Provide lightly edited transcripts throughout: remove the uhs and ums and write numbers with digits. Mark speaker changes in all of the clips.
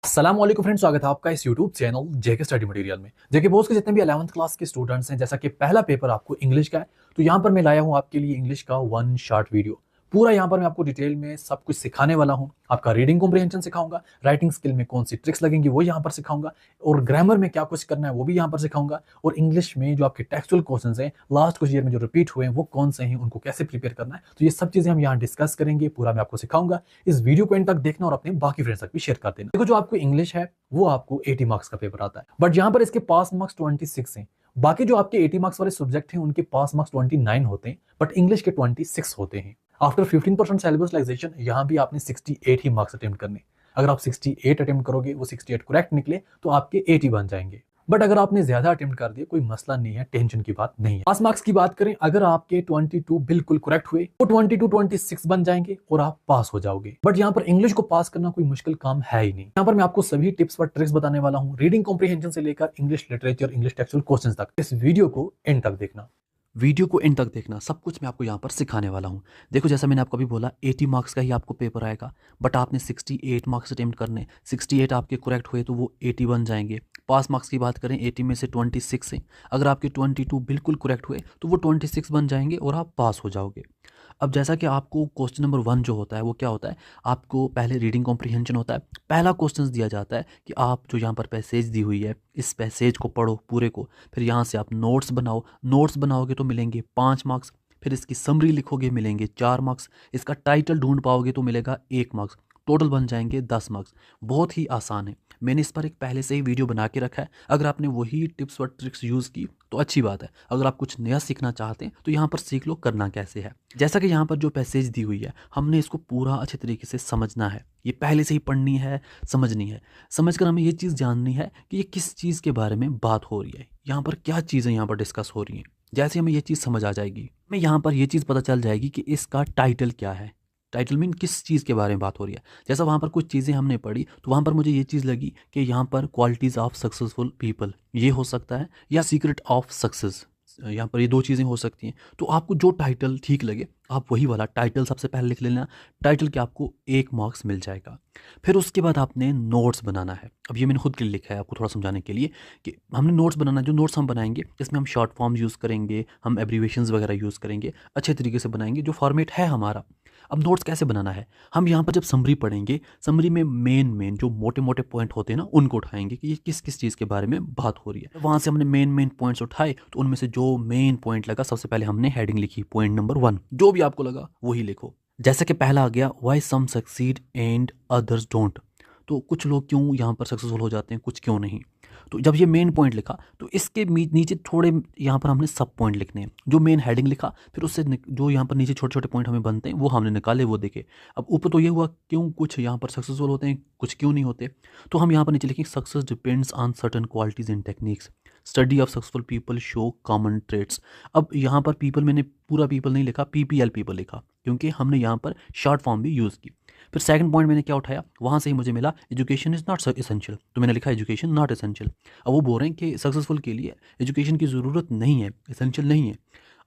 Speaker 1: अस्सलाम वालेकुम फ्रेंड्स, स्वागत है आपका इस यूट्यूब चैनल जेके स्टडी मटेरियल में। जेके बोर्ड के जितने भी 11th क्लास के स्टूडेंट्स हैं, जैसा कि पहला पेपर आपको इंग्लिश का है, तो यहाँ पर मैं लाया हूँ आपके लिए इंग्लिश का वन शॉर्ट वीडियो। पूरा यहाँ पर मैं आपको डिटेल में सब कुछ सिखाने वाला हूँ। आपका रीडिंग कॉम्प्रिहेंशन सिखाऊंगा, राइटिंग स्किल में कौन सी ट्रिक्स लगेंगी वो यहाँ पर सिखाऊंगा, और ग्रामर में क्या कुछ करना है वो भी यहाँ पर सिखाऊंगा, और इंग्लिश में जो आपके टेक्सचुअल क्वेश्चन हैं लास्ट कुछ ईयर में जो रिपीट हुए हैं वो कौन से हैं, उनको कैसे प्रिपेयर करना है, तो ये सब चीजें हम यहाँ डिस्कस करेंगे। पूरा मैं आपको सिखाऊंगा। इस वीडियो को एंड तक देखना और अपने बाकी फ्रेंड्स तक भी शेयर कर देना। देखो, जो आपको इंग्लिश है वो आपको 80 मार्क्स का पेपर आता है, बट यहाँ पर इसके पास मार्क्स 26 हैं। बाकी जो आपके 80 मार्क्स वाले सब्जेक्ट हैं उनके पास मार्क्स 29 होते हैं, बट इंग्लिश के 26 होते हैं। आफ्टर 15% सिलेबस रिलैक्सेशन यहाँ भी आपने 68 ही मार्क्स अटेम्प्ट करने। अगर आप 68 अटेम्प्ट करोगे, वो 68 करेक्ट निकले तो आपके 80 बन जाएंगे। बट अगर आपने ज्यादा अटेम्प्ट कर दिया, कोई मसला नहीं है, टेंशन की बात नहीं है। पास मार्क्स की बात करें, अगर आपके 22 बिल्कुल करेक्ट हुए तो 22-26 बन जाएंगे और आप पास हो जाओगे। बट यहाँ पर इंग्लिश को पास करना कोई मुश्किल काम है ही नहीं। यहाँ पर मैं आपको सभी टिप्स और ट्रिक्स बताने वाला हूँ, रीडिंग कॉम्प्रिहेंशन से लेकर English literature, English textual question तक। इस वीडियो को एंड तक देखना।
Speaker 2: वीडियो को एंड तक देखना, सब कुछ मैं आपको यहाँ पर सिखाने वाला हूँ। देखो, जैसा मैंने आपको अभी बोला 80 मार्क्स का ही आपको पेपर आएगा, बट आपने 68 मार्क्स अटेम्प्ट करने। 68 आपके करेक्ट हुए तो वो 80 बन जाएंगे। पास मार्क्स की बात करें, 80 में से 26 है। अगर आपके 22 बिल्कुल करेक्ट हुए तो वो 26 बन जाएंगे और आप पास हो जाओगे। अब जैसा कि आपको क्वेश्चन नंबर 1 जो होता है वो क्या होता है, आपको पहले रीडिंग कॉम्प्रिहेंशन होता है। पहला क्वेश्चन दिया जाता है कि आप जो यहाँ पर पैसेज दी हुई है, इस पैसेज को पढ़ो पूरे को, फिर यहाँ से आप नोट्स बनाओ। नोट्स बनाओगे तो मिलेंगे 5 मार्क्स। फिर इसकी समरी लिखोगे, मिलेंगे 4 मार्क्स। इसका टाइटल ढूंढ पाओगे तो मिलेगा 1 मार्क्स। टोटल बन जाएंगे 10 मार्क्स। बहुत ही आसान है। मैंने इस पर एक पहले से ही वीडियो बना के रखा है। अगर आपने वही टिप्स और ट्रिक्स यूज़ की तो अच्छी बात है। अगर आप कुछ नया सीखना चाहते हैं तो यहाँ पर सीख लो करना कैसे है। जैसा कि यहाँ पर जो पैसेज दी हुई है, हमने इसको पूरा अच्छे तरीके से समझना है। ये पहले से ही पढ़नी है, समझनी है। समझ कर हमें ये चीज़ जाननी है कि ये किस चीज़ के बारे में बात हो रही है, यहाँ पर क्या चीज़ें यहाँ पर डिस्कस हो रही हैं। जैसे हमें ये चीज़ समझ आ जाएगी, हमें यहाँ पर ये चीज़ पता चल जाएगी कि इसका टाइटल क्या है। टाइटल मीन किस चीज़ के बारे में बात हो रही है। जैसा वहाँ पर कुछ चीज़ें हमने पढ़ी तो वहाँ पर मुझे ये चीज़ लगी कि यहाँ पर क्वालिटीज़ ऑफ सक्सेसफुल पीपल ये हो सकता है, या सीक्रेट ऑफ सक्सेस, यहाँ पर ये 2 चीज़ें हो सकती हैं। तो आपको जो टाइटल ठीक लगे आप वही वाला टाइटल सबसे पहले लिख लेना। टाइटल के आपको 1 मार्क्स मिल जाएगा। फिर उसके बाद आपने नोट्स बनाना है। अब ये मैंने खुद के लिए लिखा है आपको थोड़ा समझाने के लिए कि हमने नोट्स बनाना है। जो नोट्स हम बनाएंगे इसमें हम शॉर्ट फॉर्म यूज़ करेंगे, हम एब्रीवेशंस वगैरह यूज़ करेंगे, अच्छे तरीके से बनाएंगे जो फॉर्मेट है हमारा। अब नोट्स कैसे बनाना है, हम यहाँ पर जब समरी पढ़ेंगे, समरी में मेन जो मोटे मोटे पॉइंट होते हैं ना उनको उठाएंगे कि ये किस किस चीज़ के बारे में बात हो रही है। वहाँ से हमने मेन पॉइंट्स उठाए तो उनमें से जो मेन पॉइंट लगा सबसे पहले हमने हेडिंग लिखी, पॉइंट नंबर 1। जो भी आपको लगा वही लिखो। जैसे कि पहला आ गया, why some succeed and others don't. तो कुछ लोग क्यों यहाँ पर सक्सेसफुल हो जाते हैं, कुछ क्यों नहीं। तो जब ये मेन पॉइंट लिखा तो इसके नीचे थोड़े यहाँ पर हमने सब पॉइंट लिखने हैं। जो मेन हेडिंग लिखा फिर उससे जो यहाँ पर नीचे छोटे छोटे पॉइंट हमें बनते हैं वो हमने निकाले, वो देखे। अब ऊपर तो ये हुआ क्यों कुछ यहाँ पर सक्सेसफुल होते हैं, कुछ क्यों नहीं होते। तो हम यहाँ पर नीचे लिखेंगे, success depends on certain qualities and techniques, study of successful people show common traits. अब यहाँ पर पीपल मैंने पूरा पीपल नहीं लिखा, PPL पीपल लिखा, क्योंकि हमने यहाँ पर शॉर्ट फॉर्म भी यूज़ की। फिर सेकंड पॉइंट मैंने क्या उठाया, वहाँ से ही मुझे मिला एजुकेशन इज़ नॉट एसेंशियल, तो मैंने लिखा एजुकेशन नॉट एसेंशियल। अब वो बोल रहे हैं कि सक्सेसफुल के लिए एजुकेशन की ज़रूरत नहीं है, एसेंशियल नहीं है।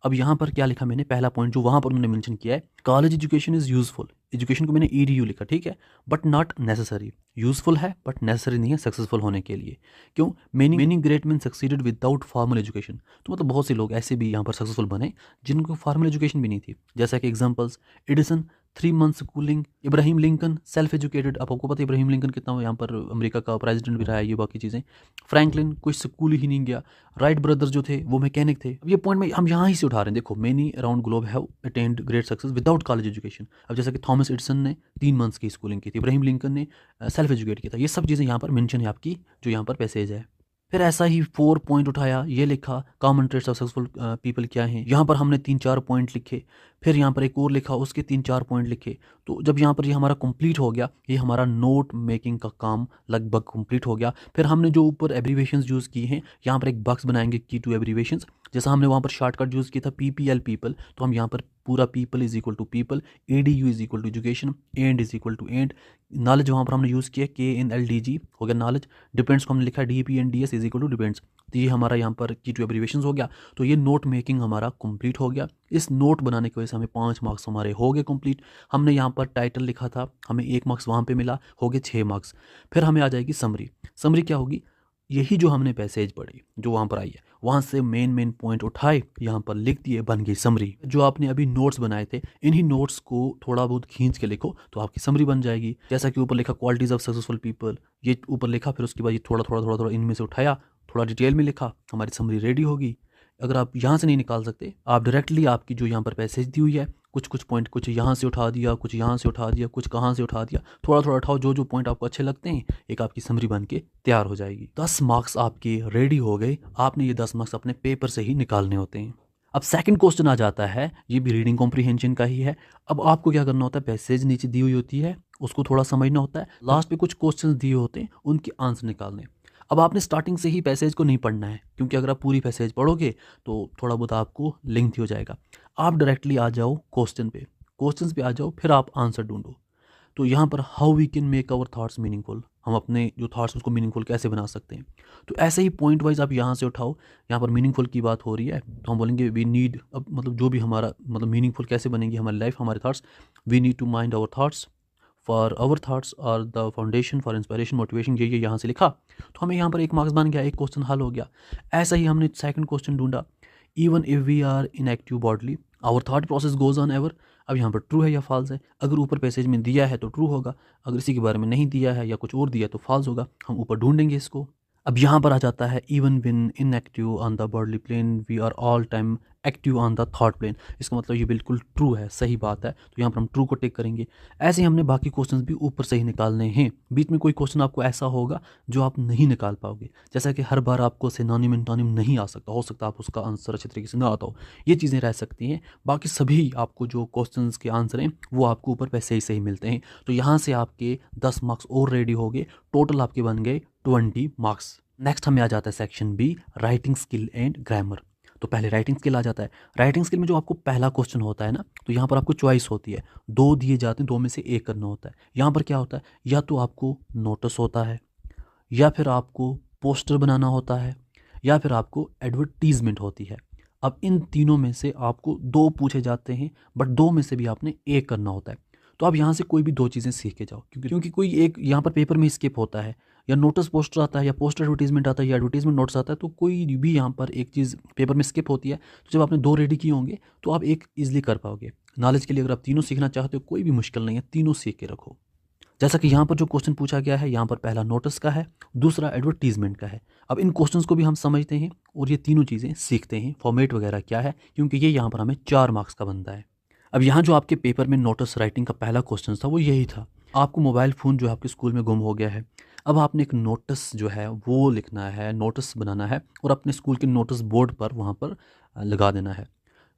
Speaker 2: अब यहाँ पर क्या लिखा मैंने, पहला पॉइंट जो वहाँ पर उन्होंने मेंशन किया है, college education is useful. Education को मैंने EDU लिखा, ठीक है, बट नॉट नेसेसरी। यूज़फुल है बट नेसेसरी नहीं है सक्सेसफुल होने के लिए। क्यों, many great man succeeded without formal education. तो मतलब बहुत से लोग ऐसे भी यहाँ पर सक्सेसफुल बने जिनको फॉर्मल एजुकेशन भी नहीं थी। जैसा कि examples, Edison 3 month schooling, Ibrahim Lincoln self educated. अब आपको पता है इब्राहिम लिंकन कितना यहाँ पर अमेरिका का प्रेसिडेंट भी रहा है, ये बाकी चीज़ें। फ्रैंकलिन कोई स्कूल ही नहीं गया। राइट ब्रदर्स जो थे वो मैकेनिक थे। अब ये पॉइंट में हम यहाँ ही से उठा रहे हैं। देखो, many around globe have attend great success without college education. अब जैसा कि थॉमस एडिसन ने 3 मंथ्स की स्कूलिंग की थी, इब्राहिम लिंकन ने सेल्फ एजुकेट किया था। ये सब चीज़ें यहाँ पर मेंशन है आपकी, जो यहाँ पर पैसेज है। फिर ऐसा ही 4 पॉइंट उठाया, ये लिखा common traits of successful people क्या हैं। यहाँ पर हमने 3-4 पॉइंट लिखे। फिर यहाँ पर एक और लिखा, उसके 3-4 पॉइंट लिखे। तो जब यहाँ पर ये हमारा कंप्लीट हो गया, ये हमारा नोट मेकिंग का काम लगभग कंप्लीट हो गया। फिर हमने जो ऊपर एब्रीवेशंस यूज़ किए हैं, यहाँ पर एक बॉक्स बनाएंगे की टू एब्रीवेशंस। जैसा हमने वहाँ पर शॉर्टकट यूज़ किया था PPL पीपल, तो हम यहाँ पर पूरा people is equal to people, EDU is equal to education, and is equal to and. Knowledge वहाँ पर हमने यूज़ किया KNLDG हो गया नॉलेज। डिपेंड्स को हमने लिखा DEPNDS is equal to depends. तो ये हमारा यहाँ पर की टू एब्रीवेशंस हो गया। तो ये नोट मेकिंग हमारा कंप्लीट हो गया। इस नोट बनाने की वजह से हमें 5 मार्क्स हमारे हो गए कंप्लीट। हमने यहाँ पर टाइटल लिखा था, हमें 1 मार्क्स वहाँ पे मिला, हो गए 6 मार्क्स। फिर हमें आ जाएगी समरी। समरी क्या होगी, यही जो हमने पैसेज पढ़ी जो वहाँ पर आई है, वहाँ से मेन पॉइंट उठाए, यहाँ पर लिख दिए, बन गई समरी। जो आपने अभी नोट्स बनाए थे, इन्हीं नोट्स को थोड़ा बहुत खींच के लिखो तो आपकी समरी बन जाएगी। जैसा कि ऊपर लिखा क्वालिटीज़ ऑफ सक्सेसफुल पीपल, ये ऊपर लिखा, फिर उसके बाद ये थोड़ा इनमें से उठाया, थोड़ा डिटेल में लिखा, हमारी समरी रेडी होगी। अगर आप यहाँ से नहीं निकाल सकते, आप डायरेक्टली आपकी जो यहाँ पर पैसेज दी हुई है, कुछ पॉइंट कुछ यहाँ से उठा दिया, कुछ यहाँ से उठा दिया, कुछ कहाँ से उठा दिया, थोड़ा उठाओ, जो पॉइंट आपको अच्छे लगते हैं, एक आपकी समरी बन के तैयार हो जाएगी। 10 मार्क्स आपके रेडी हो गए। आपने ये 10 मार्क्स अपने पेपर से ही निकालने होते हैं। अब सेकंड क्वेश्चन आ जाता है, ये भी रीडिंग कॉम्प्रीहेंशन का ही है। अब आपको क्या करना होता है, पैसेज नीचे दी हुई होती है, उसको थोड़ा समझना होता है, लास्ट पे कुछ क्वेश्चन दिए होते हैं, उनके आंसर निकालने। अब आपने स्टार्टिंग से ही पैसेज को नहीं पढ़ना है, क्योंकि अगर आप पूरी पैसेज पढ़ोगे तो थोड़ा बहुत आपको लेंथी हो जाएगा। आप डायरेक्टली आ जाओ क्वेश्चन पे आ जाओ, फिर आप आंसर ढूंढो। तो यहाँ पर how we can make our thoughts meaningful, हम अपने जो थॉट्स उसको मीनिंगफुल कैसे बना सकते हैं। तो ऐसे ही पॉइंट वाइज आप यहाँ से उठाओ। यहाँ पर मीनिंगफुल की बात हो रही है तो हम बोलेंगे वी नीड, अब मतलब जो भी हमारा मतलब मीनिंगफुल कैसे बनेंगी हमारी लाइफ, हमारे thoughts, we need to mind our thoughts, for our thoughts are the foundation for inspiration motivation, ये यहाँ से लिखा तो हमें यहाँ पर 1 मार्क्स बन गया, एक क्वेश्चन हल हो गया। ऐसा ही हमने सेकंड क्वेश्चन ढूंढा, even if we are inactive bodily our thought process goes on ever. अब यहाँ पर ट्रू है या फॉल्स है, अगर ऊपर पैसेज में दिया है तो ट्रू होगा, अगर इसी के बारे में नहीं दिया है या कुछ और दिया तो फॉल्स होगा, हम ऊपर ढूंढेंगे इसको। अब यहाँ पर आ जाता है even when inactive on the bodily plane we are all time active on the thought plane. इसका मतलब ये बिल्कुल ट्रू है, सही बात है, तो यहाँ पर हम ट्रू को टिक करेंगे। ऐसे ही हमने बाकी क्वेश्चंस भी ऊपर से ही निकालने हैं। बीच में कोई क्वेश्चन आपको ऐसा होगा जो आप नहीं निकाल पाओगे, जैसा कि हर बार आपको सिनोनिम एंटोनिम नहीं आ सकता, हो सकता है आप उसका आंसर अच्छे तरीके से ना आता हो, ये चीज़ें रह सकती हैं। बाकी सभी आपको जो क्वेश्चंस के आंसर हैं वो आपको ऊपर पैसे ही मिलते हैं। तो यहाँ से आपके 10 मार्क्स और रेडी हो गए, टोटल आपके बन गए 20 मार्क्स। नेक्स्ट हमें आ जाता है section B, writing skill and grammar. तो पहले राइटिंग स्किल आ जाता है। राइटिंग स्किल में जो आपको पहला क्वेश्चन होता है ना, तो यहाँ पर आपको चॉइस होती है, 2 दिए जाते हैं, 2 में से 1 करना होता है। यहाँ पर क्या होता है, या तो आपको नोटिस होता है, या फिर आपको पोस्टर बनाना होता है, या फिर आपको एडवर्टीजमेंट होती है। अब इन तीनों में से आपको 2 पूछे जाते हैं, बट 2 में से भी आपने 1 करना होता है। तो आप यहाँ से कोई भी 2 चीज़ें सीख के जाओ, क्योंकि कोई एक यहाँ पर पेपर में स्किप होता है, या नोटिस पोस्टर आता है, या पोस्टर एडवर्टीजमेंट आता है, या एडवर्टीजमेंट नोट्स आता है, तो कोई भी यहाँ पर एक चीज़ पेपर में स्किप होती है। तो जब आपने 2 रेडी किए होंगे तो आप एक ईजिली कर पाओगे। नॉलेज के लिए अगर आप तीनों सीखना चाहते हो, कोई भी मुश्किल नहीं है, तीनों सीख के रखो। जैसा कि यहाँ पर जो क्वेश्चन पूछा गया है, यहाँ पर पहला नोटिस का है, दूसरा एडवर्टीजमेंट का है। अब इन क्वेश्चंस को भी हम समझते हैं और ये तीनों चीज़ें सीखते हैं, फॉर्मेट वगैरह क्या है, क्योंकि ये यहाँ पर हमें 4 मार्क्स का बनता है। अब यहाँ जो आपके पेपर में नोटिस राइटिंग का पहला क्वेश्चन था वो यही था, आपको मोबाइल फ़ोन जो है आपके स्कूल में गुम हो गया है। अब आपने एक नोटिस जो है वो लिखना है, नोटिस बनाना है, और अपने स्कूल के नोटिस बोर्ड पर वहाँ पर लगा देना है,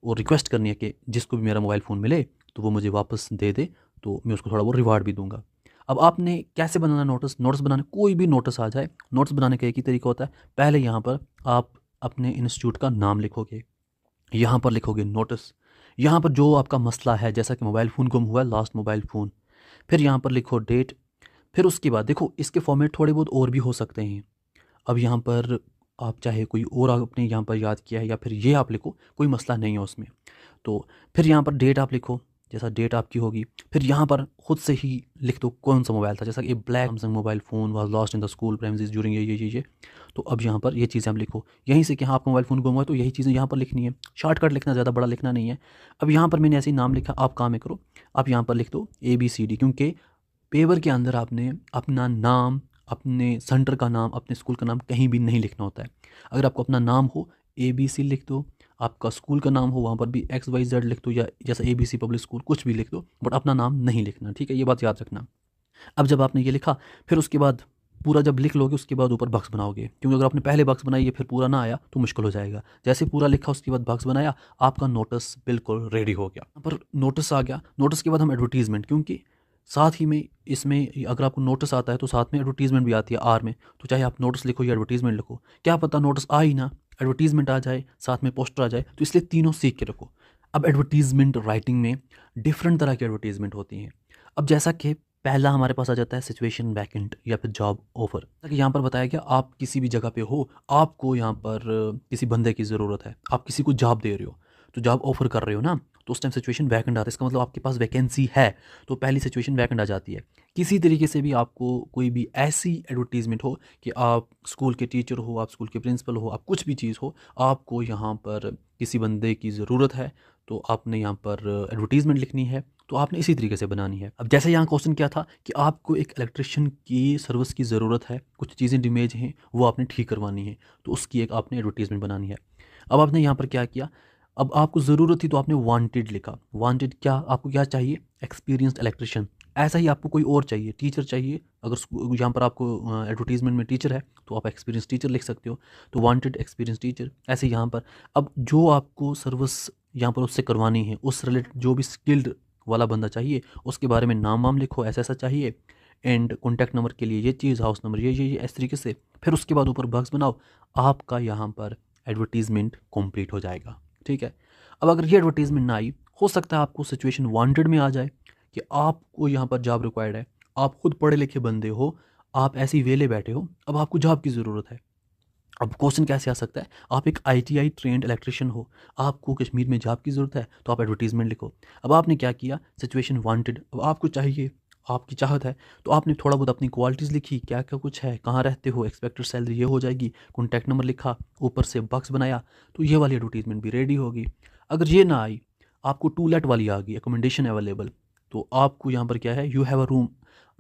Speaker 2: और रिक्वेस्ट करनी है कि जिसको भी मेरा मोबाइल फ़ोन मिले तो वो मुझे वापस दे दे, तो मैं उसको थोड़ा वो रिवार्ड भी दूंगा। अब आपने कैसे बनाना नोटिस, नोटिस बनाने कोई भी नोटिस आ जाए, नोटिस बनाने का एक ही तरीका होता है। पहले यहाँ पर आप अपने इंस्टीट्यूट का नाम लिखोगे, यहाँ पर लिखोगे नोटिस, यहाँ पर जो आपका मसला है, जैसा कि मोबाइल फ़ोन गुम हुआ है, लास्ट मोबाइल फ़ोन, फिर यहाँ पर लिखो डेट। फिर उसके बाद देखो इसके फॉर्मेट थोड़े बहुत और भी हो सकते हैं। अब यहाँ पर आप चाहे कोई और आपने यहाँ पर याद किया है, या फिर ये आप लिखो, कोई मसला नहीं है उसमें। तो फिर यहाँ पर डेट आप लिखो, जैसा डेट आपकी होगी। फिर यहाँ पर खुद से ही लिख दो कौन सा मोबाइल था, जैसा कि black Samsung mobile phone was lost in the school premises during ये। तो अब यहाँ पर ये चीज़ें आप लिखो, यहीं से कि हाँ आपका मोबाइल फ़ोन गुम हुआ है, तो यही चीज़ें यहाँ पर लिखनी है। शॉर्टकट लिखना, ज़्यादा बड़ा लिखना नहीं है। अब यहाँ पर मैंने ऐसे ही नाम लिखा, आप काम में करो, आप यहाँ पर लिख दो ABCD, क्योंकि पेपर के अंदर आपने अपना नाम, अपने सेंटर का नाम, अपने स्कूल का नाम कहीं भी नहीं लिखना होता है। अगर आपको अपना नाम हो ABC लिख दो, आपका स्कूल का नाम हो वहाँ पर भी XYZ लिख दो, या जैसा ABC पब्लिक स्कूल कुछ भी लिख दो, बट अपना नाम नहीं लिखना, ठीक है, ये बात याद रखना। अब जब आपने ये लिखा, फिर उसके बाद पूरा जब लिख लोगे उसके बाद ऊपर बॉक्स बनाओगे, क्योंकि अगर आपने पहले बॉक्स बनाई है फिर पूरा ना आया तो मुश्किल हो जाएगा। जैसे पूरा लिखा उसके बाद बॉक्स बनाया, आपका नोटिस बिल्कुल रेडी हो गया। यहाँ पर नोटिस आ गया, नोटिस के बाद हम एडवर्टीजमेंट, क्योंकि साथ ही में इसमें अगर आपको नोटिस आता है तो साथ में एडवर्टीजमेंट भी आती है R में, तो चाहे आप नोटिस लिखो या एडवर्टीजमेंट लिखो, क्या पता नोटिस आ ही ना, एडवर्टीजमेंट आ जाए, साथ में पोस्टर आ जाए, तो इसलिए तीनों सीख के रखो। अब एडवर्टीजमेंट राइटिंग में डिफरेंट तरह की एडवर्टीजमेंट होती हैं। अब जैसा कि पहला हमारे पास आ जाता है सिचुएशन वैकेंट या फिर जॉब ऑफर। ताकि यहाँ पर बताया गया आप किसी भी जगह पे हो, आपको यहाँ पर किसी बंदे की ज़रूरत है, आप किसी को जॉब दे रहे हो, तो जॉब ऑफर कर रहे हो ना, तो उस टाइम सिचुएशन वैकेंट आता है, इसका मतलब आपके पास वैकेंसी है, तो पहली सिचुएशन वैकेंट आ जाती है। किसी तरीके से भी आपको कोई भी ऐसी एडवर्टीजमेंट हो कि आप स्कूल के टीचर हो, आप स्कूल के प्रिंसिपल हो, आप कुछ भी चीज़ हो, आपको यहाँ पर किसी बंदे की ज़रूरत है, तो आपने यहाँ पर एडवर्टीजमेंट लिखनी है, तो आपने इसी तरीके से बनानी है। अब जैसे यहाँ क्वेश्चन क्या था कि आपको एक इलेक्ट्रिशियन की सर्विस की ज़रूरत है, कुछ चीज़ें डैमेज हैं, वो आपने ठीक करवानी है, तो उसकी एक आपने एडवर्टीजमेंट बनानी है। अब आपने यहाँ पर क्या किया, अब आपको ज़रूरत थी तो आपने वांटेड लिखा। वांटेड क्या, आपको क्या चाहिए, एक्सपीरियंस्ड इलेक्ट्रिशियन। ऐसा ही आपको कोई और चाहिए, टीचर चाहिए, अगर यहाँ पर आपको एडवर्टीजमेंट में टीचर है तो आप एक्सपीरियंस टीचर लिख सकते हो, तो वांटेड एक्सपीरियंस टीचर। ऐसे यहाँ पर अब जो आपको सर्विस यहाँ पर उससे करवानी है, उस रिलेटेड जो भी स्किल्ड वाला बंदा चाहिए, उसके बारे में नाम वाम लिखो, ऐसा ऐसा चाहिए, एंड कॉन्टैक्ट नंबर के लिए ये चीज़, हाउस नंबर ये इस तरीके से। फिर उसके बाद ऊपर बॉक्स बनाओ, आपका यहाँ पर एडवर्टीजमेंट कंप्लीट हो जाएगा। ठीक है। अब अगर ये एडवर्टीजमेंट ना आई, हो सकता है आपको सिचुएशन वांटेड में आ जाए कि आपको यहाँ पर जॉब रिक्वायर्ड है, आप खुद पढ़े लिखे बंदे हो, आप ऐसी वेले बैठे हो, अब आपको जॉब की ज़रूरत है। अब क्वेश्चन कैसे आ सकता है, आप एक ITI ट्रेंड इलेक्ट्रिशियन हो, आपको कश्मीर में जॉब की ज़रूरत है, तो आप एडवर्टीजमेंट लिखो। अब आपने क्या किया, सिचुएशन वांटेड, अब आपको चाहिए, आपकी चाहत है, तो आपने थोड़ा बहुत अपनी क्वालिटीज़ लिखी, क्या क्या कुछ है, कहाँ रहते हो, एक्सपेक्टेड सैलरी ये हो जाएगी, कॉन्टैक्ट नंबर लिखा, ऊपर से बॉक्स बनाया, तो ये वाली एडवर्टीजमेंट भी रेडी होगी। अगर ये ना आई, आपको टू लेट वाली आ गई, अकोमोडेशन अवेलेबल, तो आपको यहाँ पर क्या है, you have a room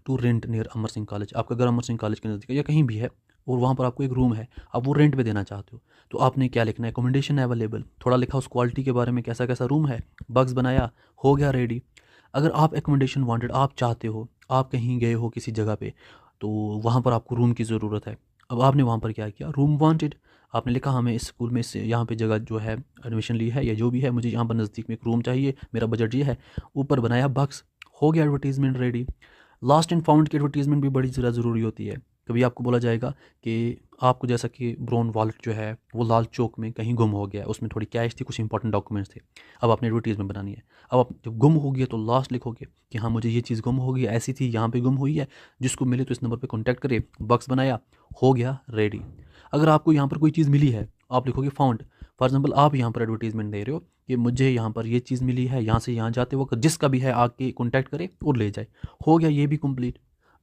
Speaker 2: to rent near Amar Singh college, आपका घर अमर सिंह कॉलेज के नज़दीक या कहीं भी है, और वहाँ पर आपको एक रूम है, आप वो रेंट पे देना चाहते हो, तो आपने क्या लिखना है, अकोमोडेशन अवेलेबल, थोड़ा लिखा उस क्वालिटी के बारे में, कैसा कैसा रूम है, बग्स बनाया, हो गया रेडी। अगर आप एकोमोडेशन वांटेड, आप चाहते हो, आप कहीं गए हो किसी जगह पे, तो वहाँ पर आपको रूम की ज़रूरत है, अब आपने वहाँ पर क्या किया, रूम वांटेड, आपने लिखा हमें इस स्कूल में से यहाँ पे जगह जो है एडमिशन ली है या जो भी है, मुझे यहाँ पर नज़दीक में एक रूम चाहिए, मेरा बजट ये है, ऊपर बनाया बक्स, हो गया advertisement ready. Last and found की एडवर्टीजमेंट भी बड़ी ज़रा ज़रूरी होती है। कभी आपको बोला जाएगा कि आपको जैसा कि ब्राउन वॉलेट जो है वो लाल चौक में कहीं गुम हो गया है, उसमें थोड़ी कैश थी, कुछ इंपॉर्टेंट डॉक्यूमेंट्स थे, अब आपने एडवर्टीजमेंट बनानी है। अब आप जब गुम हो गया तो लास्ट लिखोगे कि हाँ मुझे ये चीज़ गुम हो गई, ऐसी थी, यहाँ पे गुम हुई है, जिसको मिले तो इस नंबर पे कॉन्टैक्ट करे, बॉक्स बनाया, हो गया रेडी। अगर आपको यहाँ पर कोई चीज़ मिली है, आप लिखोगे फाउंड। फॉर एग्जाम्पल आप यहाँ पर एडवर्टीजमेंट दे रहे हो कि मुझे यहाँ पर ये चीज़ मिली है, यहाँ से यहाँ जाते वक्त जिसका भी है आके कॉन्टैक्ट करे और ले जाए, हो गया ये भी कंप्लीट।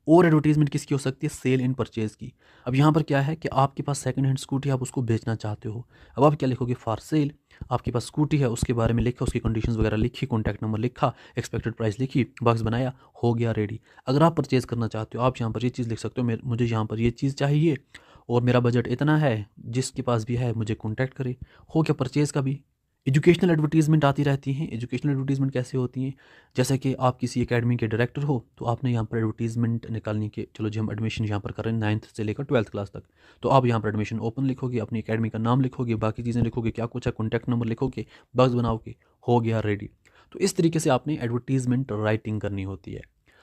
Speaker 2: और एडवर्टीजमेंट किसकी हो सकती है, सेल एंड परचेज़ की। अब यहाँ पर क्या है कि आपके पास सेकंड हैंड स्कूटी, आप उसको बेचना चाहते हो, अब आप क्या लिखोगे, फॉर सेल, आपके पास स्कूटी है, उसके बारे में लिखा, उसकी कंडीशंस वगैरह लिखी, कॉन्टैक्ट नंबर लिखा, एक्सपेक्टेड प्राइस लिखी, बॉक्स बनाया, हो गया रेडी। अगर आप परचेज़ करना चाहते हो, आप यहाँ पर ये चीज़ लिख सकते हो, मुझे यहाँ पर ये चीज़ चाहिए और मेरा बजट इतना है, जिसके पास भी है मुझे कॉन्टैक्ट करे, हो गया परचेज़ का भी। एजुकेशनल एडवर्टीजमेंट आती रहती हैं। एजुकेशनल एडवर्टीजमेंट कैसे होती हैं, जैसे कि आप किसी एकेडमी के डायरेक्टर हो, तो आपने यहाँ पर एडवर्टीजमेंट निकालने के, चलो जी हम एडमिशन यहाँ पर कर रहे हैं 9th से लेकर 12th क्लास तक, तो आप यहाँ पर एडमिशन ओपन लिखोगे, अपनी एकेडमी का नाम लिखोगे, बाकी चीज़ें लिखोगे, क्या कुछ है, कॉन्टैक्ट नंबर लिखोगे, बॉक्स बनाओगे, हो गया रेडी। तो इस तरीके से आपने एडवर्टीजमेंट राइटिंग करनी होती है।